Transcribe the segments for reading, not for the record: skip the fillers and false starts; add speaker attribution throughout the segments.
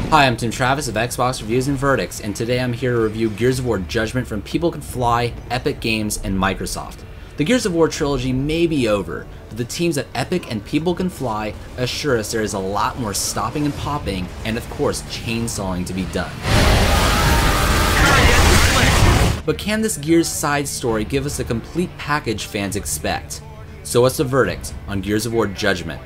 Speaker 1: Hi, I'm Tim Travis of Xbox Reviews and Verdicts, and today I'm here to review Gears of War Judgment from People Can Fly, Epic Games, and Microsoft. The Gears of War trilogy may be over, but the teams at Epic and People Can Fly assure us there is a lot more stopping and popping, and of course chainsawing to be done. But can this Gears side story give us the complete package fans expect? So what's the verdict on Gears of War Judgment?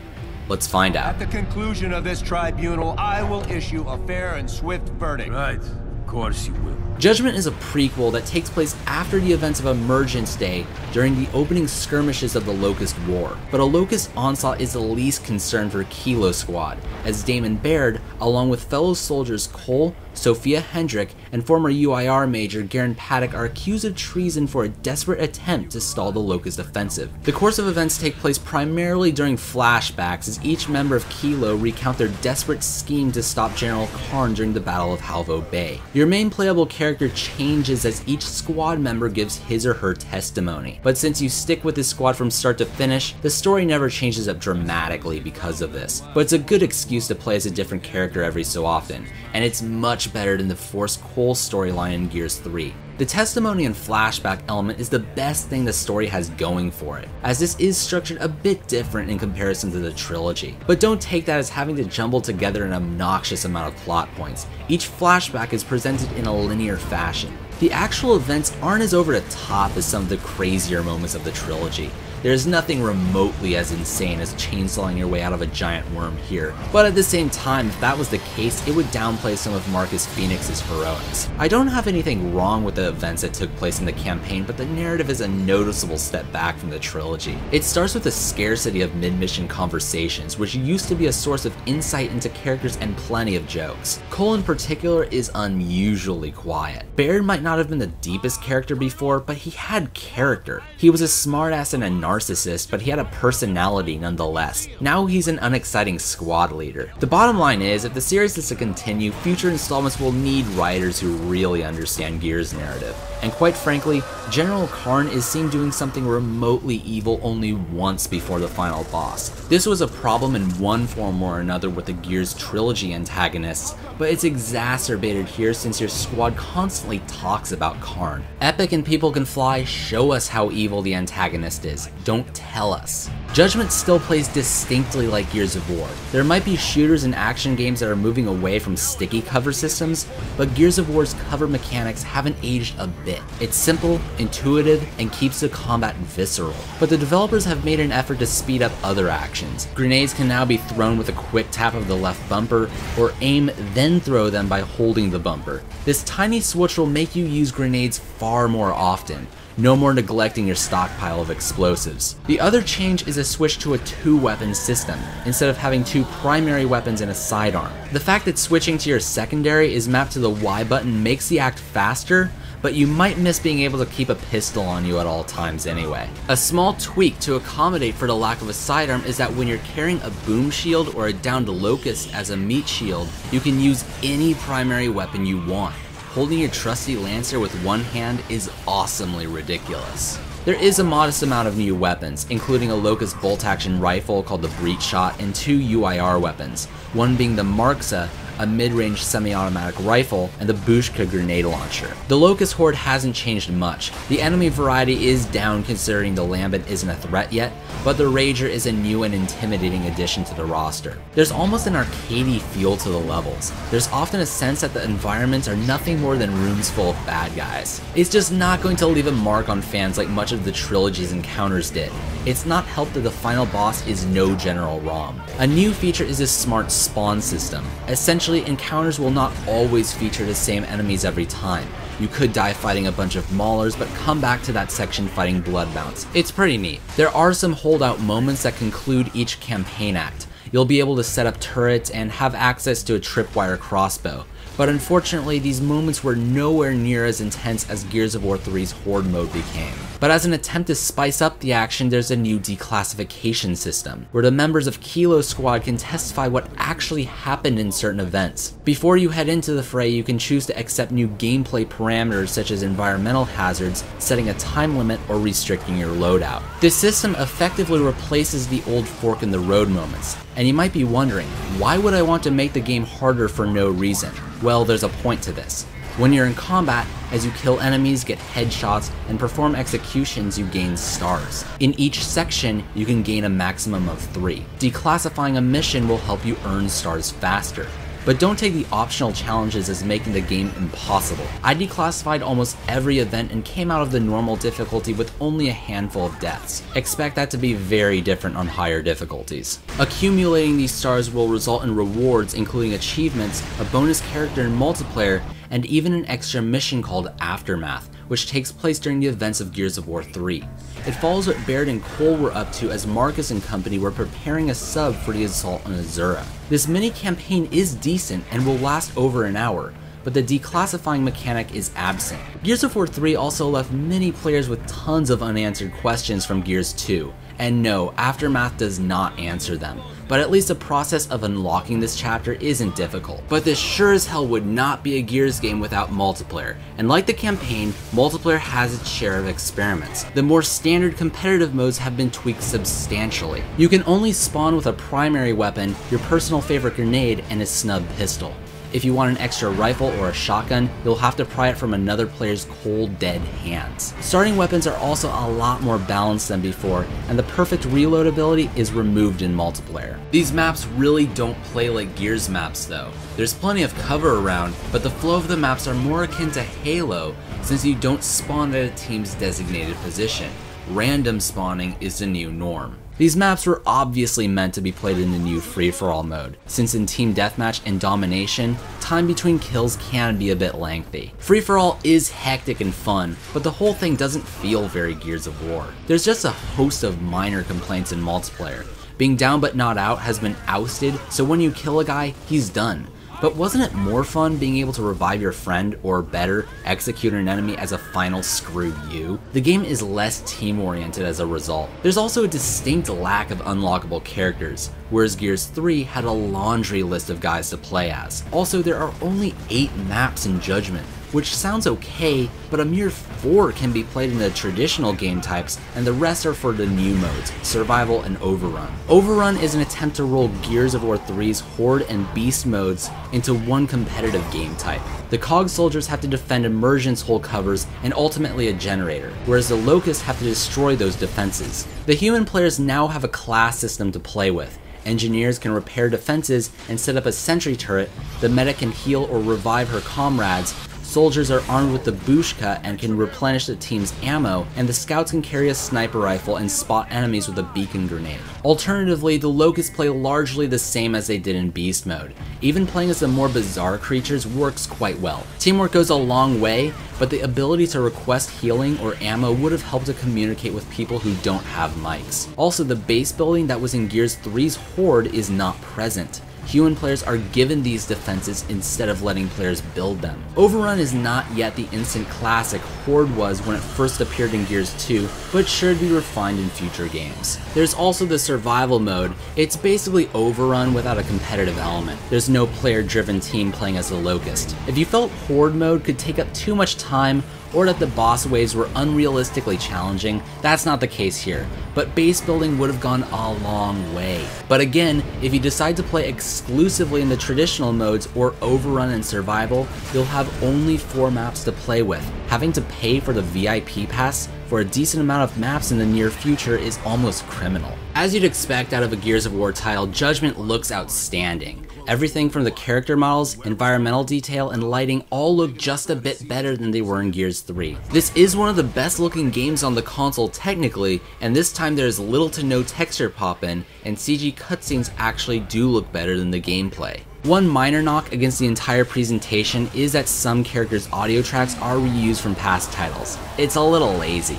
Speaker 1: Let's find out.
Speaker 2: At the conclusion of this tribunal, I will issue a fair and swift verdict.
Speaker 3: Right. Of course you will.
Speaker 1: Judgment is a prequel that takes place after the events of Emergence Day during the opening skirmishes of the Locust War. But a Locust onslaught is the least concern for Kilo Squad, as Damon Baird, along with fellow soldiers Cole, Sophia Hendrick, and former UIR Major Garen Paddock are accused of treason for a desperate attempt to stall the Locust offensive. The course of events take place primarily during flashbacks as each member of Kilo recount their desperate scheme to stop General Karn during the Battle of Halvo Bay. Your main playable character changes as each squad member gives his or her testimony, but since you stick with this squad from start to finish, the story never changes up dramatically because of this. But it's a good excuse to play as a different character every so often, and it's much better than the forced Cole storyline in Gears 3. The testimony and flashback element is the best thing the story has going for it, as this is structured a bit different in comparison to the trilogy. But don't take that as having to jumble together an obnoxious amount of plot points. Each flashback is presented in a linear fashion. The actual events aren't as over the top as some of the crazier moments of the trilogy. There's nothing remotely as insane as chainsawing your way out of a giant worm here, but at the same time, if that was the case, it would downplay some of Marcus Phoenix's heroics. I don't have anything wrong with the events that took place in the campaign, but the narrative is a noticeable step back from the trilogy. It starts with the scarcity of mid-mission conversations, which used to be a source of insight into characters and plenty of jokes. Cole in particular is unusually quiet. Baird might not have been the deepest character before, but he had character. He was a smartass and a narcissist, but he had a personality nonetheless. Now he's an unexciting squad leader. The bottom line is, if the series is to continue, future installments will need writers who really understand Gears' narrative. And quite frankly, General Karn is seen doing something remotely evil only once before the final boss. This was a problem in one form or another with the Gears trilogy antagonists, but it's exacerbated here since your squad constantly talks about Karn. Epic and People Can Fly show us how evil the antagonist is. Don't tell us. Judgment still plays distinctly like Gears of War. There might be shooters and action games that are moving away from sticky cover systems, but Gears of War's cover mechanics haven't aged a bit. It's simple, intuitive, and keeps the combat visceral. But the developers have made an effort to speed up other actions. Grenades can now be thrown with a quick tap of the left bumper, or aim then throw them by holding the bumper. This tiny switch will make you use grenades far more often. No more neglecting your stockpile of explosives. The other change is a switch to a 2-weapon system, instead of having 2 primary weapons and a sidearm. The fact that switching to your secondary is mapped to the Y button makes the act faster, but you might miss being able to keep a pistol on you at all times anyway. A small tweak to accommodate for the lack of a sidearm is that when you're carrying a boom shield or a downed Locust as a meat shield, you can use any primary weapon you want. Holding your trusty Lancer with one hand is awesomely ridiculous. There is a modest amount of new weapons, including a Locust bolt-action rifle called the Breach Shot and 2 UIR weapons, one being the Markza, a mid-range semi-automatic rifle, and the Bushka grenade launcher. The Locust Horde hasn't changed much. The enemy variety is down considering the Lambent isn't a threat yet, but the Rager is a new and intimidating addition to the roster. There's almost an arcadey feel to the levels. There's often a sense that the environments are nothing more than rooms full of bad guys. It's just not going to leave a mark on fans like much of the trilogy's encounters did. It's not helped that the final boss is no General ROM. A new feature is a smart spawn system. Essentially, encounters will not always feature the same enemies every time. You could die fighting a bunch of maulers, but come back to that section fighting bloodbounds. It's pretty neat. There are some holdout moments that conclude each campaign act. You'll be able to set up turrets and have access to a tripwire crossbow. But unfortunately, these moments were nowhere near as intense as Gears of War 3's Horde mode became. But as an attempt to spice up the action, there's a new declassification system, where the members of Kilo Squad can testify what actually happened in certain events. Before you head into the fray, you can choose to accept new gameplay parameters such as environmental hazards, setting a time limit, or restricting your loadout. This system effectively replaces the old fork in the road moments, and you might be wondering, why would I want to make the game harder for no reason? Well, there's a point to this. When you're in combat, as you kill enemies, get headshots, and perform executions, you gain stars. In each section, you can gain a maximum of 3. Declassifying a mission will help you earn stars faster. But don't take the optional challenges as making the game impossible. I declassified almost every event and came out of the normal difficulty with only a handful of deaths. Expect that to be very different on higher difficulties. Accumulating these stars will result in rewards including achievements, a bonus character in multiplayer, and even an extra mission called Aftermath, which takes place during the events of Gears of War 3. It follows what Baird and Cole were up to as Marcus and company were preparing a sub for the assault on Azura. This mini campaign is decent and will last over an hour, but the declassifying mechanic is absent. Gears of War 3 also left many players with tons of unanswered questions from Gears 2, and no, Aftermath does not answer them, but at least the process of unlocking this chapter isn't difficult. But this sure as hell would not be a Gears game without multiplayer, and like the campaign, multiplayer has its share of experiments. The more standard competitive modes have been tweaked substantially. You can only spawn with a primary weapon, your personal favorite grenade, and a snub pistol. If you want an extra rifle or a shotgun, you'll have to pry it from another player's cold, dead hands. Starting weapons are also a lot more balanced than before, and the perfect reload ability is removed in multiplayer. These maps really don't play like Gears maps though. There's plenty of cover around, but the flow of the maps are more akin to Halo, since you don't spawn at a team's designated position. Random spawning is the new norm. These maps were obviously meant to be played in the new free-for-all mode, since in Team Deathmatch and Domination, time between kills can be a bit lengthy. Free-for-all is hectic and fun, but the whole thing doesn't feel very Gears of War. There's just a host of minor complaints in multiplayer. Being down but not out has been ousted, so when you kill a guy, he's done. But wasn't it more fun being able to revive your friend, or better, execute an enemy as a final screw you? The game is less team-oriented as a result. There's also a distinct lack of unlockable characters, whereas Gears 3 had a laundry list of guys to play as. Also, there are only 8 maps in Judgment, which sounds okay, but a mere 4 can be played in the traditional game types, and the rest are for the new modes, Survival and Overrun. Overrun is an attempt to roll Gears of War 3's Horde and Beast modes into one competitive game type. The COG soldiers have to defend emergence hole covers and ultimately a generator, whereas the Locusts have to destroy those defenses. The human players now have a class system to play with. Engineers can repair defenses and set up a sentry turret, the medic can heal or revive her comrades, soldiers are armed with the Bushka and can replenish the team's ammo, and the scouts can carry a sniper rifle and spot enemies with a beacon grenade. Alternatively, the Locusts play largely the same as they did in Beast mode. Even playing as the more bizarre creatures works quite well. Teamwork goes a long way, but the ability to request healing or ammo would have helped to communicate with people who don't have mics. Also, the base building that was in Gears 3's Horde is not present. Human players are given these defenses instead of letting players build them. Overrun is not yet the instant classic Horde was when it first appeared in Gears 2, but should be refined in future games. There's also the survival mode. It's basically Overrun without a competitive element. There's no player-driven team playing as the Locust. If you felt Horde mode could take up too much time, or that the boss waves were unrealistically challenging, that's not the case here, but base building would have gone a long way. But again, if you decide to play exclusively in the traditional modes or Overrun and Survival, you'll have only 4 maps to play with. Having to pay for the VIP pass for a decent amount of maps in the near future is almost criminal. As you'd expect out of a Gears of War title, Judgment looks outstanding. Everything from the character models, environmental detail, and lighting all look just a bit better than they were in Gears 3. This is one of the best looking games on the console technically, and this time there is little to no texture pop-in, and CG cutscenes actually do look better than the gameplay. One minor knock against the entire presentation is that some characters' audio tracks are reused from past titles. It's a little lazy.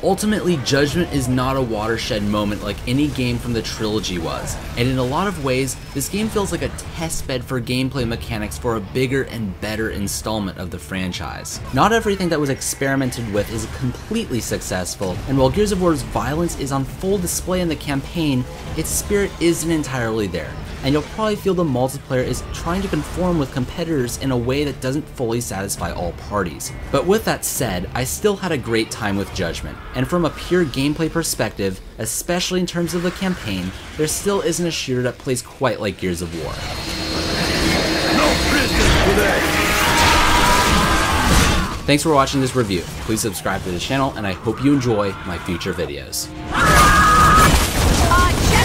Speaker 1: Ultimately, Judgment is not a watershed moment like any game from the trilogy was, and in a lot of ways, this game feels like a testbed for gameplay mechanics for a bigger and better installment of the franchise. Not everything that was experimented with is completely successful, and while Gears of War's violence is on full display in the campaign, its spirit isn't entirely there, and you'll probably feel the multiplayer is trying to conform with competitors in a way that doesn't fully satisfy all parties. But with that said, I still had a great time with Judgment, and from a pure gameplay perspective, especially in terms of the campaign, there still isn't a shooter that plays quite like Gears of War.
Speaker 3: No business today!
Speaker 1: Thanks for watching this review. Please subscribe to the channel, and I hope you enjoy my future videos.
Speaker 4: Check!